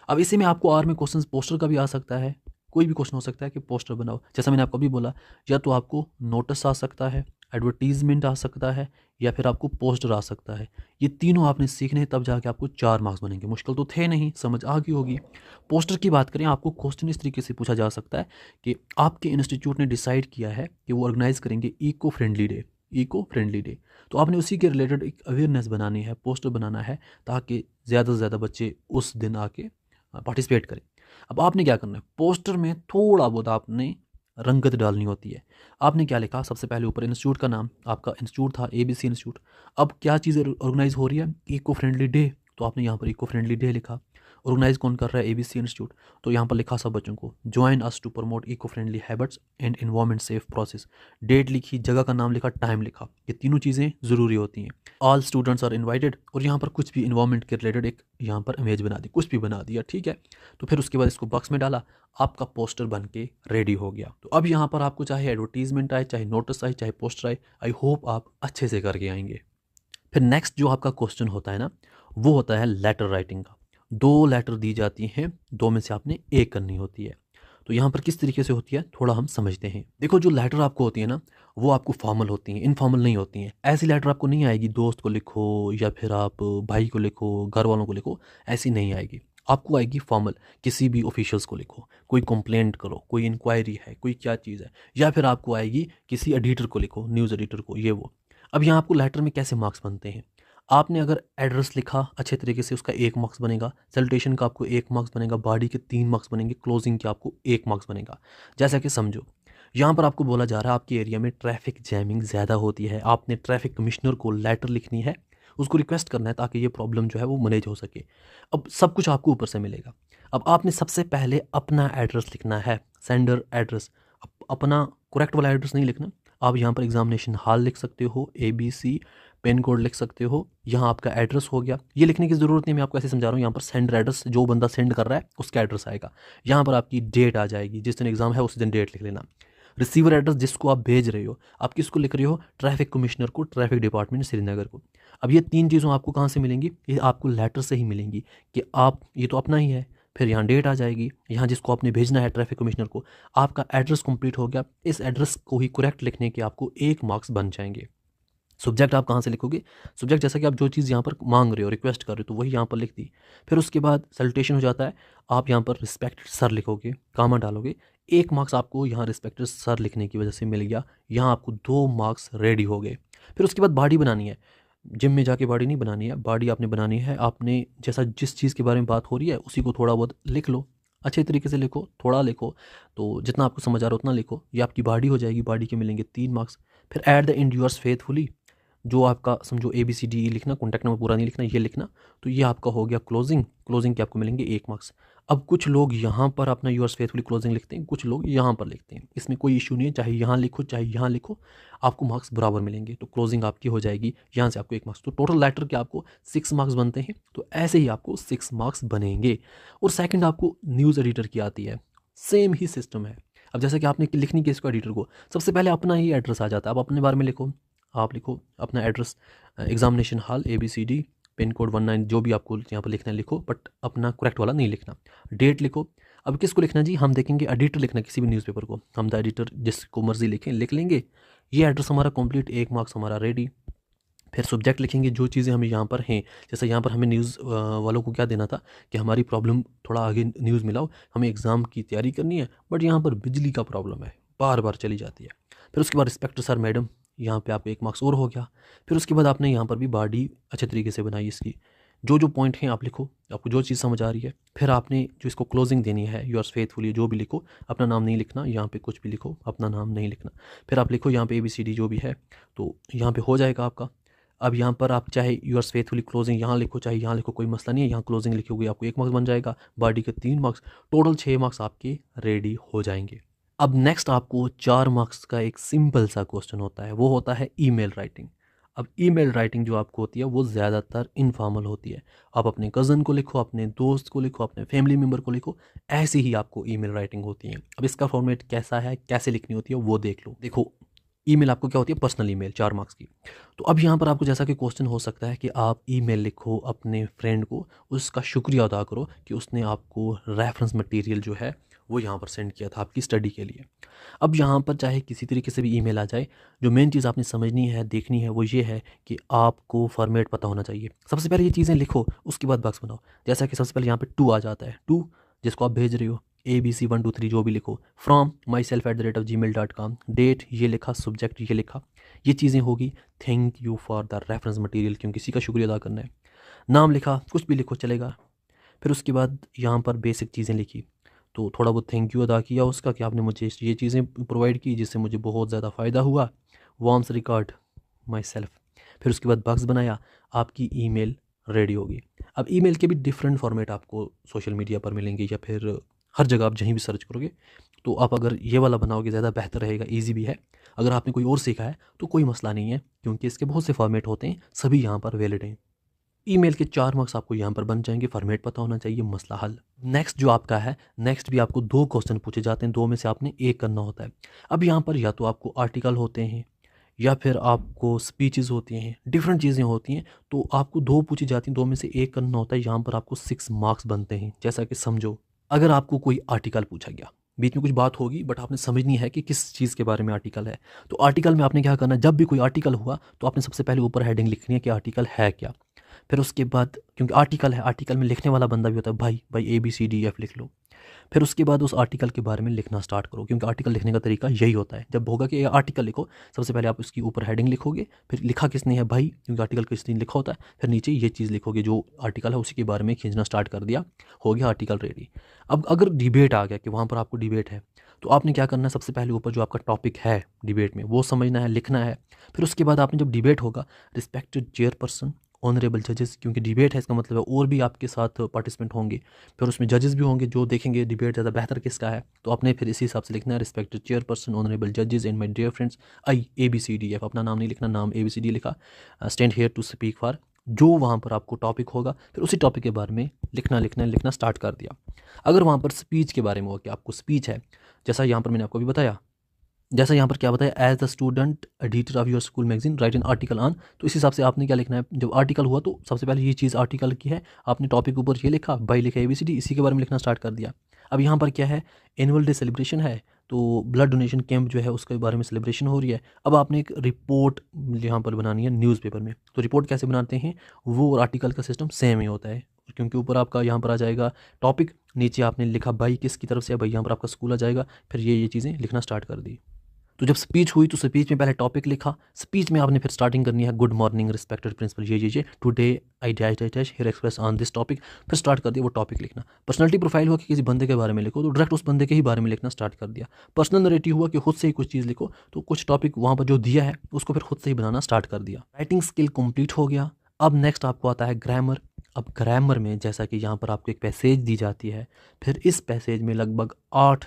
Speaker 2: अब इसी में आपको आर में क्वेश्चन पोस्टर का भी आ सकता है, कोई भी क्वेश्चन हो सकता है कि पोस्टर बनाओ, जैसा मैंने आपको अभी बोला, या तो आपको नोटिस आ सकता है, एडवर्टीजमेंट आ सकता है, या फिर आपको पोस्टर आ सकता है। ये तीनों आपने सीखने हैं, तब जाके आपको 4 मार्क्स बनेंगे। मुश्किल तो थे नहीं, समझ आ गई होगी। पोस्टर की बात करें, आपको क्वेश्चन इस तरीके से पूछा जा सकता है कि आपके इंस्टीट्यूट ने डिसाइड किया है कि वो ऑर्गेनाइज करेंगे eco friendly day, eco friendly day, तो आपने उसी के रिलेटेड एक अवेयरनेस बनानी है, पोस्टर बनाना है, ताकि ज़्यादा से ज़्यादा बच्चे उस दिन आके पार्टिसिपेट करें। अब आपने क्या करना है, पोस्टर में थोड़ा बहुत आपने रंगत डालनी होती है। आपने क्या लिखा, सबसे पहले ऊपर इंस्टीट्यूट का नाम, आपका इंस्टीट्यूट था ABC इंस्टीट्यूट। अब क्या चीज़ ऑर्गेनाइज हो रही है, इको फ्रेंडली डे, तो आपने यहाँ पर इको फ्रेंडली डे लिखा। ऑर्गेनाइज कौन कर रहा है, ABC इंस्टीट्यूट, तो यहाँ पर लिखा सब बच्चों को, join us to promote eco friendly habits and environment safe process. Date लिखी, जगह का नाम लिखा, टाइम लिखा, ये तीनों चीज़ें ज़रूरी होती हैं। ऑल स्टूडेंट्स आर इन्वाइटेड, और यहाँ पर कुछ भी इन्वायरमेंट के रिलेटेड एक यहाँ पर इमेज बना दी, कुछ भी बना दिया, ठीक है। तो फिर उसके बाद इसको बॉक्स में डाला, आपका पोस्टर बन के रेडी हो गया। तो अब यहाँ पर आपको चाहे एडवर्टीजमेंट आए, चाहे नोटिस आए, चाहे पोस्टर आए, आई होप आप अच्छे से करके आएंगे। फिर नेक्स्ट जो आपका क्वेश्चन होता है ना, वो होता है लेटर राइटिंग का। 2 लेटर दी जाती हैं, 2 में से आपने एक करनी होती है। तो यहाँ पर किस तरीके से होती है, थोड़ा हम समझते हैं। देखो, जो लेटर आपको होती है ना, वो आपको फॉर्मल होती हैं, इनफॉर्मल नहीं होती हैं। ऐसी लेटर आपको नहीं आएगी, दोस्त को लिखो या फिर आप भाई को लिखो, घर वालों को लिखो, ऐसी नहीं आएगी। आपको आएगी फॉर्मल, किसी भी ऑफिशियल्स को लिखो, कोई कंप्लेंट करो, कोई इंक्वायरी है, कोई क्या चीज़ है, या फिर आपको आएगी किसी एडिटर को लिखो, न्यूज़ एडिटर को, ये वो। अब यहाँ आपको लेटर में कैसे मार्क्स बनते हैं, आपने अगर एड्रेस लिखा अच्छे तरीके से उसका 1 मार्क्स बनेगा, सैल्यूटेशन का आपको 1 मार्क्स बनेगा, बॉडी के 3 मार्क्स बनेंगे, क्लोजिंग के आपको 1 मार्क्स बनेगा। जैसा कि समझो यहाँ पर आपको बोला जा रहा है आपके एरिया में ट्रैफिक जैमिंग ज़्यादा होती है, आपने ट्रैफिक कमिश्नर को लेटर लिखनी है, उसको रिक्वेस्ट करना है ताकि ये प्रॉब्लम जो है वो मैनेज हो सके। अब सब कुछ आपको ऊपर से मिलेगा। अब आपने सबसे पहले अपना एड्रेस लिखना है, सेंडर एड्रेस, अपना करेक्ट वाला एड्रेस नहीं लिखना। आप यहाँ पर एग्जामिनेशन हॉल लिख सकते हो, ABC, पिन कोड लिख सकते हो, यहाँ आपका एड्रेस हो गया। ये लिखने की ज़रूरत नहीं, मैं आपको ऐसे समझा रहा हूँ। यहाँ पर सेंडर एड्रेस, जो बंदा सेंड कर रहा है उसका एड्रेस आएगा। यहाँ पर आपकी डेट आ जाएगी, जिस दिन एग्जाम है उस दिन डेट लिख लेना। रिसीवर एड्रेस, जिसको आप भेज रहे हो, आप किसको लिख रहे हो, ट्रैफिक कमिश्नर को, ट्रैफिक डिपार्टमेंट श्रीनगर को। अब ये 3 चीज़ों आपको कहाँ से मिलेंगी, ये आपको लेटर से ही मिलेंगी कि आप, ये तो अपना ही है, फिर यहाँ डेट आ जाएगी, यहाँ जिसको आपने भेजना है ट्रैफिक कमिश्नर को, आपका एड्रेस कंप्लीट हो गया। इस एड्रेस को ही करेक्ट लिखने के आपको 1 मार्क्स बन जाएंगे। सब्जेक्ट आप कहाँ से लिखोगे, सब्जेक्ट जैसा कि आप जो चीज़ यहाँ पर मांग रहे हो, रिक्वेस्ट कर रहे हो, तो वही यहाँ पर लिख दी। फिर उसके बाद सैल्यूटेशन हो जाता है, आप यहाँ पर रिस्पेक्टेड सर लिखोगे, कामा डालोगे, 1 मार्क्स आपको यहाँ रिस्पेक्टेड सर लिखने की वजह से मिल गया, यहाँ आपको 2 मार्क्स रेडी हो गए। फिर उसके बाद बॉडी बनानी है, जिम में जाके बॉडी नहीं बनानी है, बॉडी आपने बनानी है। आपने जैसा जिस चीज़ के बारे में बात हो रही है उसी को थोड़ा बहुत लिख लो, अच्छे तरीके से लिखो, थोड़ा लिखो, तो जितना आपको समझ आ रहा है उतना लिखो। ये आपकी बॉडी हो जाएगी, बॉडी के मिलेंगे 3 मार्क्स। फिर at the end yours faithfully, जो आपका समझो ABCDE लिखना, कॉन्टैक्ट नंबर पूरा नहीं लिखना, ये लिखना, तो ये आपका हो गया क्लोजिंग। क्लोजिंग के आपको मिलेंगे 1 मार्क्स। अब कुछ लोग यहाँ पर अपना यूअर्स फेथफुली क्लोजिंग लिखते हैं, कुछ लोग यहाँ पर लिखते हैं, इसमें कोई इशू नहीं है, चाहे यहाँ लिखो चाहे यहाँ लिखो, आपको मार्क्स बराबर मिलेंगे। तो क्लोजिंग आपकी हो जाएगी, यहाँ से आपको 1 मार्क्स। तो टोटल लेटर के आपको 6 मार्क्स बनते हैं, तो ऐसे ही आपको 6 मार्क्स बनेंगे। और सेकेंड आपको न्यूज़ एडिटर की आती है, सेम ही सिस्टम है। अब जैसा कि आपने लिखनी की इसको एडिटर को, सबसे पहले अपना ही एड्रेस आ जाता है। आप अपने बारे में लिखो, आप लिखो अपना address, examination hall, ABCD, pin code 19, जो भी आपको यहाँ पर लिखना है लिखो, बट अपना करेक्ट वाला नहीं लिखना। डेट लिखो। अब किसको लिखना जी, हम देखेंगे एडिटर लिखना, किसी भी न्यूज़पेपर को हम द एडिटर जिसको मर्जी लिखें लिख लेंगे। ये एड्रेस हमारा कंप्लीट, 1 मार्क्स हमारा रेडी। फिर सब्जेक्ट लिखेंगे, जो चीज़ें हमें यहाँ पर हैं, जैसे यहाँ पर हमें न्यूज़ वालों को क्या देना था कि हमारी प्रॉब्लम थोड़ा आगे न्यूज़ मिलाओ, हमें एग्ज़ाम की तैयारी करनी है, बट यहाँ पर बिजली का प्रॉब्लम है, बार बार चली जाती है। फिर उसके बाद रिस्पेक्ट सर मैडम, यहाँ पे आप 1 मार्क्स और हो गया। फिर उसके बाद आपने यहाँ पर भी बॉडी अच्छे तरीके से बनाई, इसकी जो जो पॉइंट हैं आप लिखो, आपको जो चीज़ समझ आ रही है। फिर आपने जो इसको क्लोजिंग देनी है, यूअर्स फेथफुली, जो भी लिखो, अपना नाम नहीं लिखना, यहाँ पे कुछ भी लिखो, अपना नाम नहीं लिखना। फिर आप लिखो यहाँ पे ABCD जो भी है, तो यहाँ पे हो जाएगा आपका। अब यहाँ पर आप चाहे यूअर्स फेथफुली क्लोजिंग यहाँ लिखो चाहे यहाँ लिखो, कोई मसला नहीं है। यहाँ क्लोजिंग लिखोगे आपको 1 मार्क्स बन जाएगा, बॉडी के 3 मार्क्स, टोटल 6 मार्क्स आपके रेडी हो जाएंगे। अब नेक्स्ट आपको 4 मार्क्स का एक सिंपल सा क्वेश्चन होता है, वो होता है ईमेल राइटिंग। अब ईमेल राइटिंग जो आपको होती है वो ज़्यादातर इनफॉर्मल होती है। आप अपने कज़न को लिखो, अपने दोस्त को लिखो, अपने फैमिली मेम्बर को लिखो, ऐसी ही आपको ईमेल राइटिंग होती है। अब इसका फॉर्मेट कैसा है, कैसे लिखनी होती है वो देख लो। देखो ईमेल आपको क्या होती है, पर्सनल ईमेल, 4 मार्क्स की। तो अब यहाँ पर आपको जैसा कि क्वेश्चन हो सकता है कि आप ईमेल लिखो अपने फ्रेंड को, उसका शुक्रिया अदा करो कि उसने आपको रेफरेंस मटेरियल जो है वो यहाँ पर सेंड किया था आपकी स्टडी के लिए। अब यहाँ पर चाहे किसी तरीके से भी ईमेल आ जाए, जो मेन चीज़ आपने समझनी है, देखनी है, वो ये है कि आपको फॉर्मेट पता होना चाहिए। सबसे पहले ये चीज़ें लिखो, उसके बाद बॉक्स बनाओ। जैसा कि सबसे पहले यहाँ पे 2 आ जाता है, 2 जिसको आप भेज रहे हो, ABC 1 2 3 जो भी लिखो, फ्रॉम myself@gmail.com, डेट ये लिखा, सब्जेक्ट ये लिखा, ये चीज़ें होगी। Thank you for the reference material, क्योंकि किसी का शुक्रिया अदा करना है। नाम लिखा, कुछ भी लिखो चलेगा। फिर उसके बाद यहाँ पर बेसिक चीज़ें लिखी, तो थोड़ा बहुत थैंक यू अदा किया उसका कि आपने मुझे ये चीज़ें प्रोवाइड की जिससे मुझे बहुत ज़्यादा फ़ायदा हुआ, वार्म्स रिकॉर्ड माई सेल्फ। फिर उसके बाद बॉक्स बनाया, आपकी ईमेल रेडी होगी। अब ईमेल के भी डिफरेंट फॉर्मेट आपको सोशल मीडिया पर मिलेंगे या फिर हर जगह आप जहीं भी सर्च करोगे, तो आप अगर ये वाला बनाओगे ज़्यादा बेहतर रहेगा, ईजी भी है। अगर आपने कोई और सीखा है तो कोई मसला नहीं है, क्योंकि इसके बहुत से फॉर्मेट होते हैं, सभी यहाँ पर वैलिड हैं। ईमेल के 4 मार्क्स आपको यहाँ पर बन जाएंगे, फॉर्मेट पता होना चाहिए, मसला हल। नेक्स्ट जो आपका है, नेक्स्ट भी आपको 2 क्वेश्चन पूछे जाते हैं, 2 में से आपने 1 करना होता है। अब यहाँ पर या तो आपको आर्टिकल होते हैं या फिर आपको स्पीचेस होती हैं, डिफरेंट चीज़ें होती हैं, तो आपको 2 पूछी जाती हैं, 2 में से 1 करना होता है। यहाँ पर आपको 6 मार्क्स बनते हैं। जैसा कि समझो अगर आपको कोई आर्टिकल पूछा गया, बीच में कुछ बात होगी बट आपने समझनी है कि किस चीज़ के बारे में आर्टिकल है, तो आर्टिकल में आपने क्या करना है, जब भी कोई आर्टिकल हुआ तो आपने सबसे पहले ऊपर हेडिंग लिखनी है कि आर्टिकल है क्या। फिर उसके बाद, क्योंकि आर्टिकल है, आर्टिकल में लिखने वाला बंदा भी होता है, भाई ABCDF लिख लो। फिर उसके बाद उस आर्टिकल के बारे में लिखना स्टार्ट करो, क्योंकि आर्टिकल लिखने का तरीका यही होता है। जब होगा कि ये आर्टिकल लिखो, सबसे पहले आप उसकी ऊपर हेडिंग लिखोगे, फिर लिखा किसने है भाई, क्योंकि आर्टिकल किसने लिखा होता है, फिर नीचे ये चीज़ लिखोगे जो आर्टिकल है उसी के बारे में खींचना स्टार्ट कर दिया, हो गया आर्टिकल रेडी। अब अगर डिबेट आ गया कि वहाँ पर आपको डिबेट है, तो आपने क्या करना है, सबसे पहले ऊपर जो आपका टॉपिक है डिबेट में वो समझना है, लिखना है। फिर उसके बाद आपने जब डिबेट होगा, रिस्पेक्टेड चेयरपर्सन, ऑनरेबल जजेस, क्योंकि डिबेट है इसका मतलब है और भी आपके साथ पार्टिसिपेंट होंगे, फिर उसमें जजेस भी होंगे जो देखेंगे डिबेट ज़्यादा बेहतर किसका है, तो आपने फिर इसी हिसाब से लिखना है, रिस्पेक्टेड चेयरपर्सन, ऑनरेबल जजेस and my dear friends, I ABCDF, अपना नाम नहीं लिखना, नाम ABCD लिखा, stand here to speak for, जो वहाँ पर आपको टॉपिक होगा, फिर उसी टॉपिक के बारे में लिखना स्टार्ट कर दिया। अगर वहाँ पर स्पीच के बारे में हो कि आपको स्पीच है, जैसा यहाँ पर मैंने आपको अभी बताया, जैसा यहाँ पर क्या बताया, as the student editor of your school magazine write an article on, तो इस हिसाब से आपने क्या लिखना है, जब आर्टिकल हुआ तो सबसे पहले ये चीज़ आर्टिकल की है, आपने टॉपिक ऊपर ये लिखा, बाई लिखा ABCD, इसी के बारे में लिखना स्टार्ट कर दिया। अब यहाँ पर क्या है, एनुअल डे सेलिब्रेशन है, तो ब्लड डोनेशन कैंप जो है उसके बारे में सेलिब्रेशन हो रही है। अब आपने एक रिपोर्ट यहाँ पर बनानी है न्यूज़पेपर में, तो रिपोर्ट कैसे बनाते हैं, वो और आर्टिकल का सिस्टम सेम ही होता है, क्योंकि ऊपर आपका यहाँ पर आ जाएगा टॉपिक, नीचे आपने लिखा भाई किसकी तरफ से है, भाई यहाँ पर आपका स्कूल आ जाएगा, फिर ये चीज़ें लिखना स्टार्ट कर दी। तो जब स्पीच हुई तो स्पीच में पहले टॉपिक लिखा, स्पीच में आपने फिर स्टार्टिंग करनी है, गुड मॉर्निंग रिस्पेक्टेड प्रिंसिपल ये today I dash here express on this topic, फिर स्टार्ट कर दिया वो टॉपिक लिखना। पर्सनैलिटी प्रोफाइल हुआ कि किसी बंदे के बारे में लिखो, तो डायरेक्ट उस बंदे के ही बारे में लिखना स्टार्ट कर दिया। पर्सनल नरेटिव हुआ कि खुद से ही कुछ चीज़ लिखो, तो कुछ टॉपिक वहाँ पर जो दिया है उसको फिर खुद से ही बनाना स्टार्ट कर दिया। राइटिंग स्किल कंप्लीट हो गया। अब नेक्स्ट आपको आता है ग्रामर। अब ग्रामर में जैसा कि यहाँ पर आपको एक पैसेज दी जाती है, फिर इस पैसेज में लगभग 8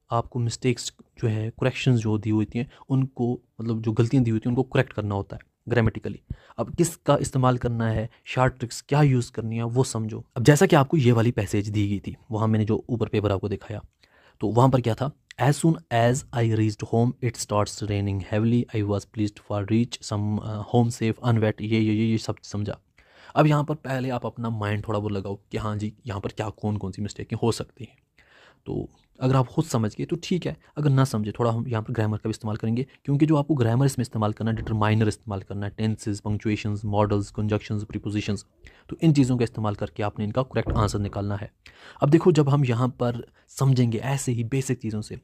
Speaker 2: आपको मिस्टेक्स जो है, करेक्शंस जो दी हुई हैं उनको, मतलब जो गलतियाँ दी हुई थी उनको करेक्ट करना होता है ग्रामेटिकली। अब किसका इस्तेमाल करना है, शार्ट ट्रिक्स क्या यूज़ करनी है वो समझो। अब जैसा कि आपको ये वाली पैसेज दी गई थी, वहाँ मैंने जो ऊपर पेपर आपको दिखाया, तो वहाँ पर क्या था, as soon as I reached home it starts raining heavily, I was pleased for reach some home safe unwet, ये सब समझा। अब यहाँ पर पहले आप अपना माइंड थोड़ा वो लगाओ कि हाँ जी यहाँ पर क्या कौन कौन सी मिस्टेकें हो सकती हैं। तो अगर आप खुद समझ गए तो ठीक है, अगर ना समझे थोड़ा हम यहाँ पर ग्रामर का भी इस्तेमाल करेंगे, क्योंकि जो आपको ग्रामर इसमें इस्तेमाल करना है, डिटरमाइनर इस्तेमाल करना है, tenses, punctuations, models, conjunctions, prepositions, तो इन चीज़ों का इस्तेमाल करके आपने इनका करेक्ट आंसर निकालना है। अब देखो जब हम यहाँ पर समझेंगे ऐसे ही बेसिक चीज़ों से,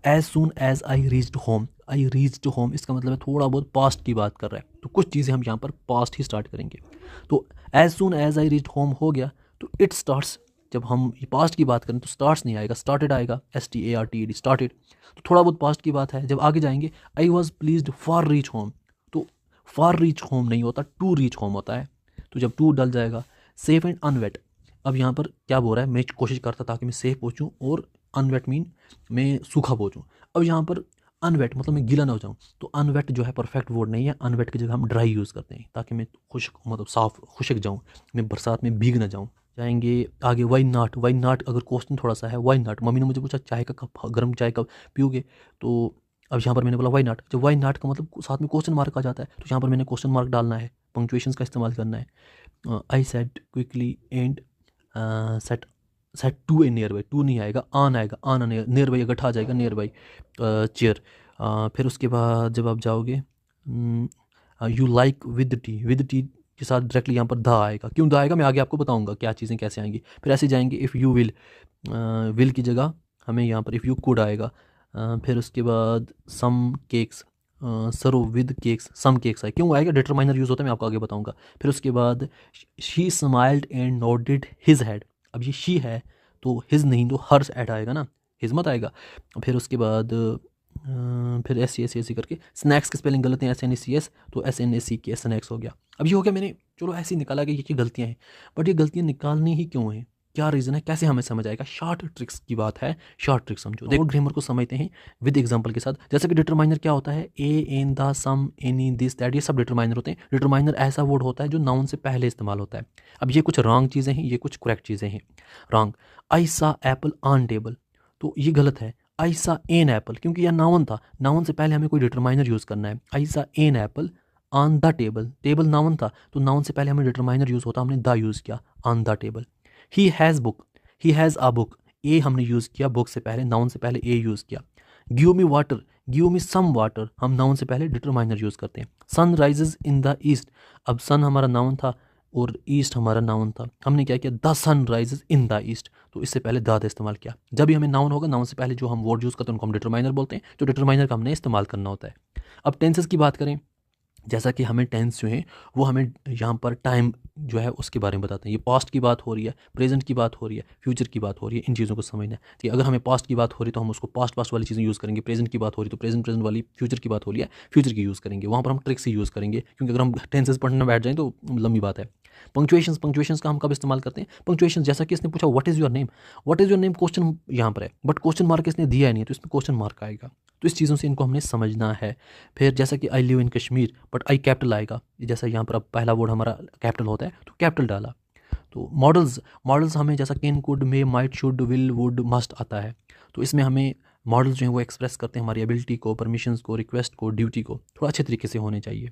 Speaker 2: as soon as I reached home, इसका मतलब है थोड़ा बहुत पास्ट की बात कर रहा है, तो कुछ चीज़ें हम यहाँ पर पास्ट ही स्टार्ट करेंगे। तो as soon as I reached home हो गया, तो इट स्टार्ट्स, जब हम पास्ट की बात करें तो स्टार्ट्स नहीं आएगा, स्टार्टेड आएगा, STARTED स्टार्टेड, तो थोड़ा बहुत पास्ट की बात है। जब आगे जाएंगे, आई was pleased for reach home, तो फॉर रीच होम नहीं होता, टू रीच होम होता है, तो जब टू डल जाएगा। सेफ एंड अनवेट, अब यहाँ पर क्या बोल रहा है, मैं कोशिश करता ताकि मैं सेफ पहुँचूँ, और अनवेट मीन मैं सूखा पहुँचूँ। अब यहाँ पर अनवेट मतलब मैं गीला ना हो जाऊँ, तो अनवेट जो है परफेक्ट वर्ड नहीं है, अनवेट की जगह हम ड्राई यूज़ करते हैं ताकि मैं मतलब साफ खुशक जाऊँ, मैं बरसात में भीग ना जाऊँ। जाएंगे आगे, वाई नॉट, अगर क्वेश्चन थोड़ा सा है, वाई नॉट, मम्मी ने मुझे पूछा चाय का कप, गर्म चाय कब पियोगे, तो अब यहाँ पर मैंने बोला वाई नॉट, जब वाई नॉट का मतलब साथ में क्वेश्चन मार्क आ जाता है, तो यहाँ पर मैंने क्वेश्चन मार्क डालना है, पंक्चुएशंस का इस्तेमाल करना है। I said quickly and set to a nearby, to नहीं आएगा, आन आएगा, आन नियर बाई अगर आ जाएगा, नियर बाई चेयर। फिर उसके बाद जब आप जाओगे, यू लाइक विद टी के साथ डायरेक्टली यहाँ पर द आएगा, क्यों द आएगा मैं आगे आपको बताऊंगा क्या चीज़ें कैसे आएंगी। फिर ऐसे जाएंगे, इफ़ यू विल की जगह हमें यहाँ पर इफ़ यू कुड आएगा। फिर उसके बाद some cakes, serve with cakes, some cakes आए, क्यों आएगा, डिटरमाइनर यूज़ होता है, मैं आपको आगे बताऊंगा। फिर उसके बाद she smiled and nodded his head, अब ये शी है तो हिज नहीं तो हर्स ऐड आएगा ना, हिज मत आएगा। फिर उसके बाद फिर SC करके, स्नैक्स की स्पेलिंग गलत है, SNECS, तो SNACK स्नैक्स हो गया। अब ये हो गया, मैंने चलो ऐसे ही निकाला कि ये गलतियाँ हैं, बट ये गलतियाँ निकालनी ही क्यों हैं, क्या रीज़न है, कैसे हमें समझ आएगा, शॉर्ट ट्रिक्स की बात है, शॉर्ट ट्रिक्स समझो। देखो ग्रामर को समझते हैं विद एग्जांपल के साथ, जैसे कि डिटरमाइनर क्या होता है, a an the some any this that, ये सब डिटरमाइनर होते हैं। डिटरमाइनर ऐसा वर्ड होता है जो नाउन से पहले इस्तेमाल होता है। अब ये कुछ रॉन्ग चीज़ें हैं, ये कुछ करेक्ट चीज़ें हैं। रॉन्ग, आई सा एप्पल ऑन टेबल, तो ये गलत है, आई सा एन एप्पल, क्योंकि यह नाउन था, नाउन से पहले हमें कोई डिटरमाइनर यूज़ करना है। I saw an apple on the table, table noun था तो नाउन से पहले हमें डिटरमाइनर यूज़ होता, हमने द यूज़ किया, on the table. He has book, he has a book, a हमने यूज़ किया, बुक से पहले, नाउन से पहले ए यूज़ किया। Give me water, give me some water, हम नाउन से पहले डिटरमाइनर यूज़ करते हैं। Sun rises in the east, अब सन हमारा नाउन था, और ईस्ट हमारा नाउन था। हमने क्या किया, the sun rises in the east, तो इससे पहले द इस्तेमाल किया। जब भी हमें नाउन होगा, नाउन से पहले जो हम वर्ड यूज़ करते हैं उनको हम डिटरमाइनर बोलते हैं, जो डिटरमाइनर का हमने इस्तेमाल करना होता है। अब टेंसेस की बात करें, जैसा कि हमें टेंस जो है वो हमें यहाँ पर टाइम जो है उसके बारे में बताते हैं। ये पास्ट की बात हो रही है, प्रेजेंट की बात हो रही है, फ्यूचर की बात हो रही है, इन चीज़ों को समझना है। ठीक है, अगर हमें पास्ट की बात हो रही है तो हम उसको पास्ट वाली चीज़ें यूज़ करेंगे, प्रेजेंट की बात हो रही है तो प्रेजेंट वाली, फ्यूचर की बात हो रही है फ्यूचर की यूज़ करेंगे। वहाँ पर हम ट्रिक्स ही यूज़ करेंगे, क्योंकि अगर हम टेंसेस पढ़ने बैठ जाएँ तो लंबी बात है। पंक्चुएशंस का हम कब इस्तेमाल करते हैं? पंक्चुएशन, जैसा कि इसने पूछा what is your name, what is your name question यहाँ पर है, बट क्वेश्चन मार्क इसने दिया नहीं है, तो इसमें क्वेश्चन मार्क आएगा। तो इस चीज़ों से इनको हमने समझना है। फिर जैसा कि I live in Kashmir, but I capital आएगा, जैसा यहाँ पर अब पहला वर्ड हमारा कैपिटल होता है तो कैपिटल डाला। तो मॉडल्स हमें जैसा can, could, may, might, should, will, would, must आता है, तो इसमें हमें मॉडल्स जो हैं वो एक्सप्रेस करते हैं हमारी एबिलिटी को, परमिशंस को, रिक्वेस्ट को, ड्यूटी को, थोड़ा अच्छे तरीके से होने चाहिए।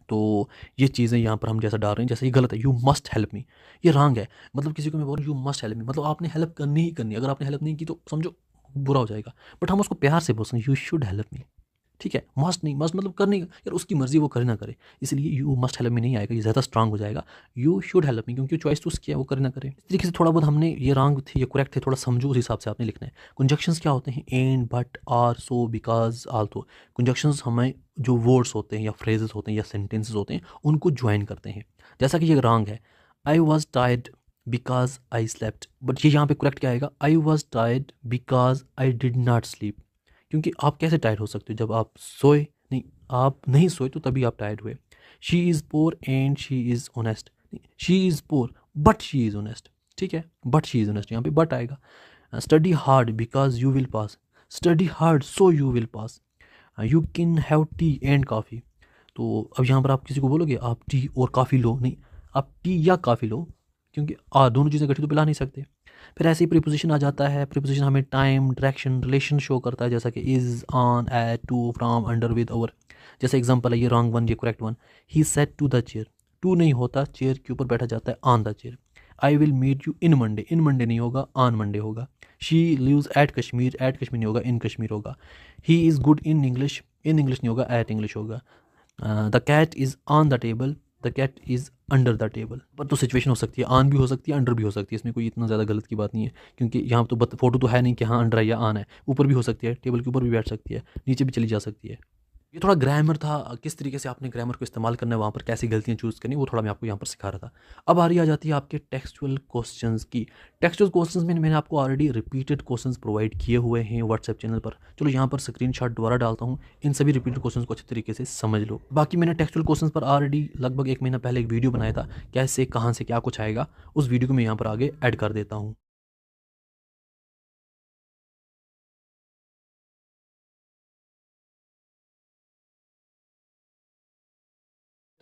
Speaker 2: तो ये चीज़ें यहाँ पर हम जैसा डाल रहे हैं, जैसे ये गलत है, यू मस्ट हेल्प मी, ये रॉन्ग है। मतलब किसी को मैं बोल रहा हूँ यू मस्ट हेल्प मी, मतलब आपने हेल्प करनी ही करनी है। अगर आपने हेल्प नहीं की तो समझो बुरा हो जाएगा, बट हम उसको प्यार से बोल सकते हैं, यू शुड हेल्प मी। ठीक है, मस्ट नहीं, मस्ट मतलब करने का, यार उसकी मर्जी, वो करे ना करे, इसलिए यू मस्ट हेल्प मी नहीं आएगा, ये ज़्यादा स्ट्रांग हो जाएगा। यू शुड हेल्प मी, क्योंकि चॉइस तो उसकी है, वो करे ना करे। इस तरीके से थोड़ा बहुत हमने ये रॉन्ग थे, ये करेक्ट थे, थोड़ा समझो, उस हिसाब से आपने लिखना है। कंजक्शंस क्या होते हैं? And, but, or, so, because, also. Conjunctions हमें जो वर्ड्स होते हैं या फ्रेजेस होते हैं या सेंटेंसेस होते हैं उनको ज्वाइन करते हैं। जैसा कि ये रॉन्ग है, I was tired because I slept, but ये यहाँ पे करेक्ट क्या आएगा? I was tired because I did not sleep. क्योंकि आप कैसे टायर्ड हो सकते हो जब आप सोए नहीं, आप नहीं सोए तो तभी आप टायर्ड हुए। She is poor and she is honest, she is poor but she is honest. ठीक है, बट शी इज़ ऑनेस्ट, यहाँ पे बट आएगा। Study hard because you will pass, study hard so you will pass. You can have T and coffee, तो अब यहाँ पर आप किसी को बोलोगे आप टी और कॉफ़ी लो, नहीं, आप टी या कॉफ़ी लो, क्योंकि दोनों चीज़ें इकट्ठी तो पिला नहीं सकते। फिर ऐसे ही प्रीपोजिशन आ जाता है। प्रीपोजिशन हमें टाइम, डायरेक्शन, रिलेशन शो करता है, जैसा कि is, on, at, to, from, under, with, over. जैसे एग्जांपल है ये रॉन्ग वन, ये correct one. He set to the chair, to नहीं होता, चेयर के ऊपर बैठा जाता है, on the chair. I will meet you in Monday, in Monday नहीं होगा, ऑन मंडे होगा। She lives at Kashmir, at Kashmir नहीं होगा, इन कश्मीर होगा। He is good in English, in English नहीं होगा, एट इंग्लिश होगा। The cat is on the table, the cat is under the table. पर तो सिचुएशन हो सकती है, ऑन भी हो सकती है, अंडर भी हो सकती है, इसमें कोई इतना ज़्यादा गलत की बात नहीं है, क्योंकि यहाँ तो फोटो तो है नहीं कि हाँ अंडर है या ऑन है। ऊपर भी हो सकती है, टेबल के ऊपर भी बैठ सकती है, नीचे भी चली जा सकती है। ये थोड़ा ग्रामर था, किस तरीके से आपने ग्रामर को इस्तेमाल करना है, वहाँ पर कैसी गलतियाँ चूज़ करनी, वो थोड़ा मैं आपको यहाँ पर सिखा रहा था। अब आ जाती है आपके टेक्सचुअल क्वेश्चंस की। टेक्सचुअल क्वेश्चंस में मैंने आपको ऑलरेडी रिपीटेड क्वेश्चंस प्रोवाइड किए हुए हैं व्हाट्सएप चैनल पर। चलो यहाँ पर स्क्रीनशॉट दोबारा डालता हूँ, इन सभी रिपीटेड क्वेश्चंस को अच्छे तरीके से समझ लो। बाकी मैंने टेक्सचुअल क्वेश्चंस पर ऑलरेडी लगभग 1 महीना पहले एक वीडियो बनाया था, कैसे कहाँ से क्या कुछ आएगा, उस वीडियो को मैं यहाँ पर आगे ऐड कर देता हूँ।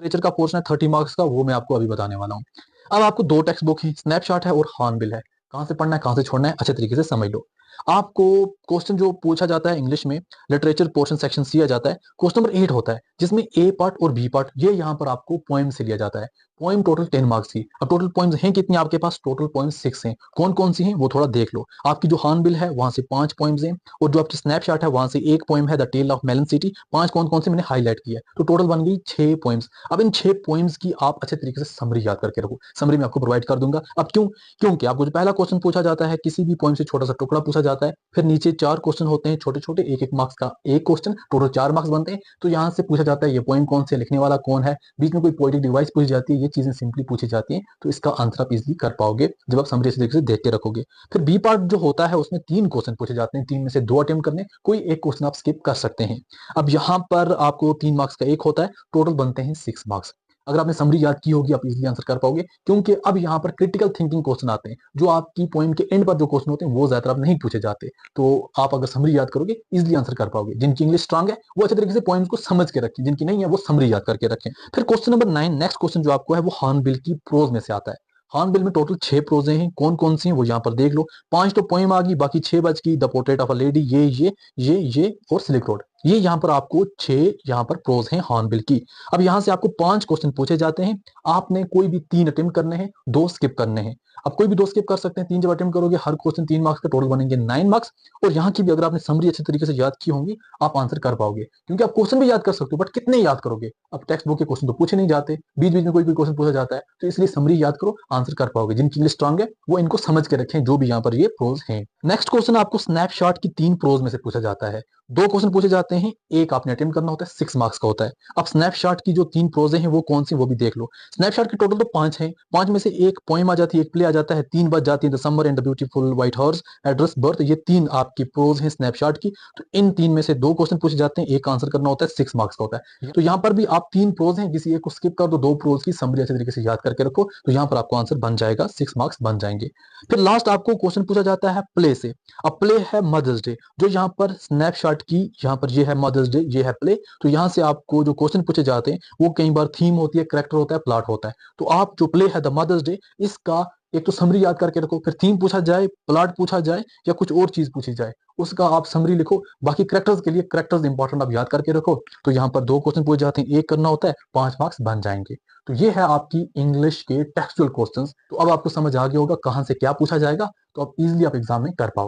Speaker 1: लिटरेचर का पोर्शन है 30 मार्क्स का, वो मैं आपको अभी बताने वाला हूँ। अब आपको 2 टेक्स्ट बुक है, स्नैपशॉट है और हॉर्नबिल है। कहाँ से पढ़ना है, कहाँ से छोड़ना है, अच्छे तरीके से समझ लो। आपको क्वेश्चन जो पूछा जाता है इंग्लिश में, लिटरेचर पोर्शन सेक्शन सी आ जाता है, क्वेश्चन नंबर 8 होता है, जिसमें ए पार्ट और बी पार्ट, ये यहाँ पर आपको पोएम से लिया जाता है। पोएम टोटल 10 मार्क्स की। अब टोटल पोएम्स हैं कितनी आपके पास? टोटल पोएम्स 6 हैं। कौन कौन सी हैं वो थोड़ा देख लो। आपकी जो हॉर्नबिल है वहां से 5 पोएम्स हैं, और जो आपकी स्नैपशॉट है वहां से एक पोएम है, the tale of melon city. 5 कौन कौन से मैंने हाईलाइट किया है, तो टोटल बन गई 6 पोएम्स। अब इन 6 पोएम्स की आप अच्छे तरीके से समरी याद करके रखो, समरी मैं आपको प्रोवाइड कर दूंगा। अब क्यों? क्योंकि आपको जो पहला क्वेश्चन पूछा जाता है, किसी भी पोएम से छोटा सा टुकड़ा पूछा जाता है, फिर नीचे 4 क्वेश्चन होते हैं छोटे छोटे, एक एक मार्क्स का एक क्वेश्चन, टोटल 4 मार्क्स बनते हैं। तो यहाँ से पूछा जाता है ये पोएम कौन से, लिखने वाला कौन है, बीच में कोई पोएटिक डिवाइस पूछी जाती है, ये चीजें सिंपली पूछी जाती हैं। तो इसका आंसर आप इजिली कर पाओगे जब आप समरी तरीके से देखते रखोगे। फिर बी पार्ट जो होता है उसमें 3 क्वेश्चन पूछे जाते हैं, 3 में से 2 अटेम्प्ट करने, कोई एक क्वेश्चन आप स्किप कर सकते हैं। अब यहाँ पर आपको 3 मार्क्स का एक होता है, टोटल बनते हैं 6 मार्क्स। अगर आपने समरी याद की होगी आप इजीली आंसर कर पाओगे, क्योंकि अब यहाँ पर क्रिटिकल थिंकिंग क्वेश्चन आते हैं, जो आपकी पोएम के एंड पर जो क्वेश्चन होते हैं वो ज्यादातर आप नहीं पूछे जाते। तो आप अगर समरी याद करोगे इजीली आंसर कर पाओगे। जिनकी इंग्लिश स्ट्रांग है वो अच्छे तरीके से पॉइंट्स को समझ के रखें, जिनकी नहीं है वो समरी याद करके रखें। फिर क्वेश्चन नंबर 9, नेक्स्ट क्वेश्चन जो आपको है वो हॉर्नबिल की प्रोज में से आता है। हॉर्नबिल में टोटल 6 प्रोजें हैं, कौन कौन सी हैं वो यहाँ पर देख लो। 5 तो पोएम आ गई, बाकी 6 बच गई, the portrait of a lady, ये और सिल्क रोड, ये यहाँ पर आपको 6 यहाँ पर प्रोज हैं हॉर्नबिल की। अब यहाँ से आपको 5 क्वेश्चन पूछे जाते हैं, आपने कोई भी 3 अटेम्प्ट करने हैं, 2 स्किप करने हैं। अब कोई भी 2 स्किप कर सकते हैं, 3 जब अटेम्प्ट करोगे हर क्वेश्चन 3 मार्क्स का, टोटल बनेंगे 9 मार्क्स। और यहाँ की भी अगर आपने समरी अच्छे तरीके से याद की होंगी, आप आंसर कर पाओगे, क्योंकि आप क्वेश्चन भी याद कर सकते हो, बट कितने याद करोगे? अब टेक्स्ट बुक के क्वेश्चन तो पूछे नहीं जाते, बीच बीच में कोई कोई क्वेश्चन पूछा जाता है, तो इसलिए समरी याद करो, आंसर कर पाओगे। जिनकी इंग्लिश स्ट्रांग है वो इनको समझ के रखें, जो भी यहाँ पर ये प्रोज हैं। नेक्स्ट क्वेश्चन आपको स्नैपशॉट की 3 प्रोज में से पूछा जाता है। 2 क्वेश्चन पूछे जाते हैं, एक आपने अटेम्प्ट करना होता है, 6 मार्क्स का होता है। अब स्नैपशॉट की जो 3 प्रोजे हैं वो कौन सी, वो भी देख लो। स्नैपशॉट की टोटल तो 5 हैं, 5 में से एक पोइम आ जाती है, एक प्ले आ जाता है, 3 बच जाती है, the summer and the beautiful white horse, address birth. ये 3 आपकी प्रोज हैं स्नैपशॉट की। तो इन 3 में से 2 क्वेश्चन पूछे जाते हैं, एक आंसर करना होता है, 6 मार्क्स का होता है। तो यहाँ पर भी आप 3 प्रोज हैं, किसी एक को स्किप कर दो, 2 प्रोज की समरी अच्छे तरीके से याद करके रखो, तो यहाँ पर आपको आंसर बन जाएगा, 6 मार्क्स बन जाएंगे। फिर लास्ट आपको क्वेश्चन पूछा जाता है प्ले से। अब प्ले है मदर्स डे, जो यहाँ पर स्नैपशॉट की, यहाँ पर ये है मदर्स डे, ये है प्ले। तो यहाँ से आपको जो क्वेश्चन पूछे जाते हैं वो कई बार थीम होती है, करेक्टर होता है, प्लॉट होता है। तो आप जो प्ले है द मदर्स डे, इसका एक तो समरी याद करके रखो, फिर थीम पूछा जाए, प्लॉट पूछा जाए या कुछ और चीज पूछी जाए, उसका आप समरी लिखो। बाकी करेक्टर्स के लिए करेक्टर्स इंपॉर्टेंट आप याद करके रखो। तो यहाँ पर 2 क्वेश्चन पूछे जाते हैं, एक करना होता है, 5 मार्क्स बन जाएंगे। तो ये है आपकी इंग्लिश के टेक्सचुअल क्वेश्चंस। तो अब आपको समझ आ गया होगा कहाँ से क्या पूछा जाएगा, तो अब इजिली आप एग्जाम में कर पाओ।